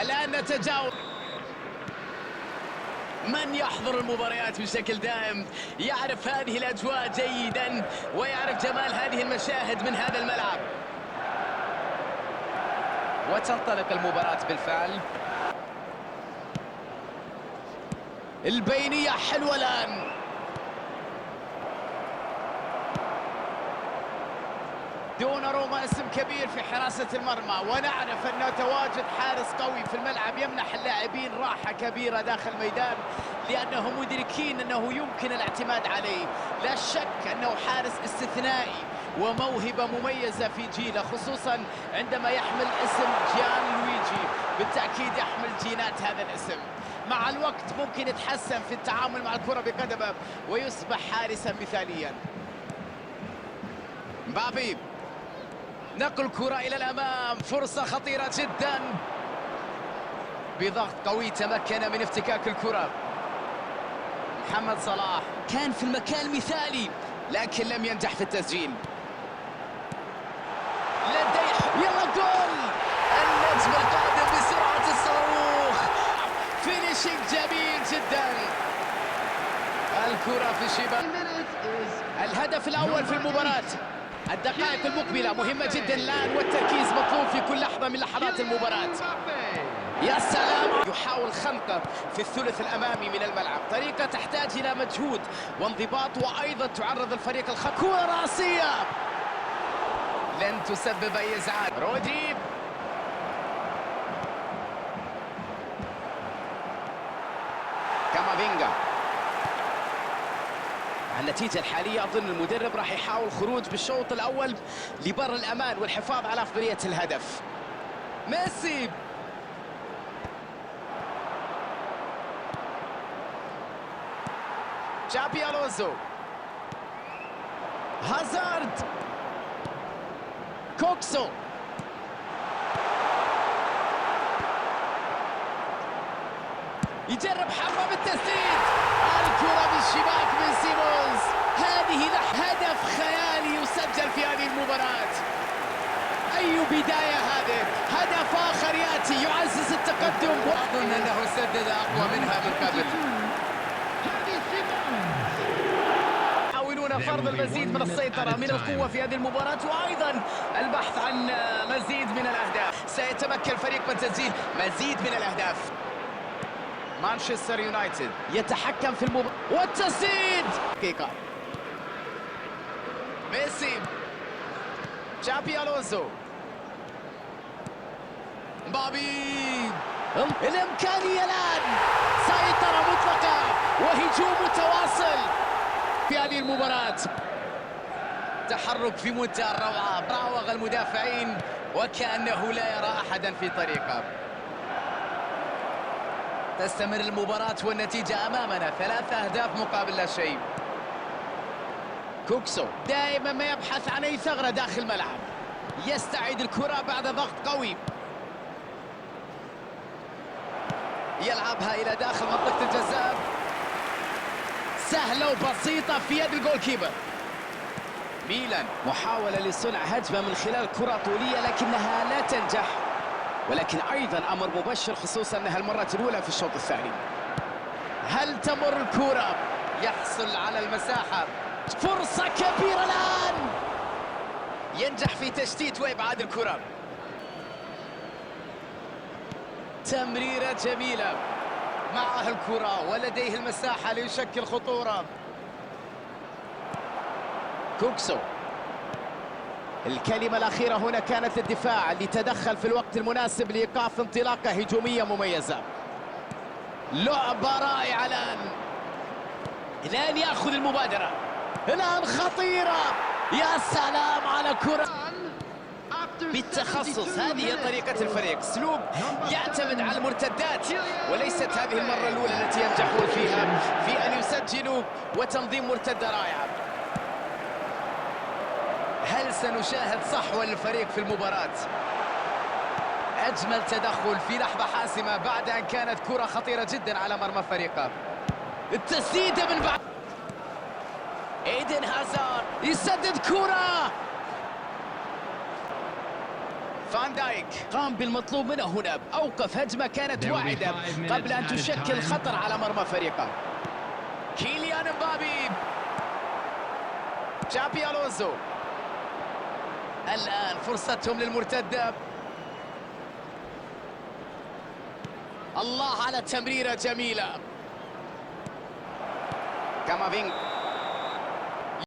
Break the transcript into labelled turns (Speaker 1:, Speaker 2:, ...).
Speaker 1: الآن نتجاوز. من يحضر المباريات بشكل دائم يعرف هذه الأجواء جيدا ويعرف جمال هذه المشاهد من هذا الملعب.
Speaker 2: وتنطلق المباراة بالفعل.
Speaker 1: البينية حلوة الآن. دوناروما اسم كبير في حراسة المرمى، ونعرف أنه تواجد حارس قوي في الملعب يمنح اللاعبين راحة كبيرة داخل الميدان، لأنهم مدركين أنه يمكن الاعتماد عليه. لا شك أنه حارس استثنائي وموهبة مميزة في جيله، خصوصا عندما يحمل اسم جيان لويجي. بالتأكيد يحمل جينات هذا الاسم. مع الوقت ممكن يتحسن في التعامل مع الكرة بقدمه ويصبح حارسا مثاليا. مبابي، نقل كرة إلى الأمام، فرصة خطيرة جدا. بضغط قوي تمكن من افتكاك الكرة. محمد صلاح كان في المكان المثالي لكن لم ينجح في التسجيل. لديه يلا جول! النجم القادم بسرعة الصاروخ. فينيشينج جميل جدا. الكرة في الشباك. الهدف الأول في المباراة. الدقائق المقبلة مهمة جدا الآن، والتركيز مطلوب في كل لحظة من لحظات المباراة. يا سلام! يحاول خنقه في الثلث الأمامي من الملعب. طريقة تحتاج إلى مجهود وانضباط، وأيضا تعرض الفريق الخطر. كرة رأسية لن تسبب أي إزعاج. رودري، كامافينجا. النتيجة الحالية أظن المدرب راح يحاول خروج بالشوط الأول لبر الأمان والحفاظ على أفضلية الهدف. ميسي، جابي ألونسو، هازارد، كوكسو، يجرب حمام التسديد. الكرة بالشباك من سيمونز. هذه هدف خيالي يسجل في هذه المباراة. أي بداية هذه! هدف آخر يأتي يعزز التقدم.
Speaker 2: أظن أنه سدد أقوى منها من قبل.
Speaker 1: يحاولون فرض المزيد من السيطرة من القوة في هذه المباراة، وأيضا البحث عن مزيد من الأهداف. سيتمكن الفريق من تسجيل مزيد من الأهداف. مانشستر يونايتد يتحكم في المباراة والتسديد. دقيقة. ميسي، جابي ألونسو، مبابي. الإمكانية الآن، سيطرة مطلقة وهجوم متواصل في هذه المباراة. تحرك في منتهى الروعة، راوغ المدافعين وكأنه لا يرى أحدا في طريقه. تستمر المباراة والنتيجة أمامنا 3 أهداف مقابل لا شيء. كوكسو دائما ما يبحث عن أي ثغرة داخل الملعب. يستعيد الكرة بعد ضغط قوي. يلعبها إلى داخل منطقة الجزاء. سهلة وبسيطة في يد الجول كيبر. ميلان محاولة لصنع هجمة من خلال كرة طولية لكنها لا تنجح، ولكن أيضا أمر مبشر خصوصا أنها المرة الأولى في الشوط الثاني. هل تمر الكرة؟ يحصل على المساحة. فرصة كبيرة الآن. ينجح في تشتيت وإبعاد الكرة. تمريرة جميلة، معها الكرة ولديه المساحة ليشكل خطورة. كوكسو. الكلمة الأخيرة هنا كانت للدفاع اللي تدخل في الوقت المناسب لإيقاف انطلاقة هجومية مميزة. لعبة رائعة الآن يأخذ المبادرة. الآن خطيرة. يا سلام على كرة بالتخصص. هذه هي طريقة الفريق، اسلوب يعتمد على المرتدات، وليست هذه المرة الأولى التي ينجحون فيها في أن يسجلوا وتنظيم مرتدة رائعة. هل سنشاهد صحوة للفريق في المباراة؟ أجمل تدخل في لحظة حاسمة بعد أن كانت كرة خطيرة جدا على مرمى فريقه. التسديدة من بعد ايدن هازارد يسدد كرة فان دايك قام بالمطلوب منه هنا، أوقف هجمة كانت واعدة قبل أن تشكل خطر على مرمى فريقه. كيليان مبابي، جابي ألونزو، الآن فرصتهم للمرتدة. الله على تمريرة جميلة. كامافينغ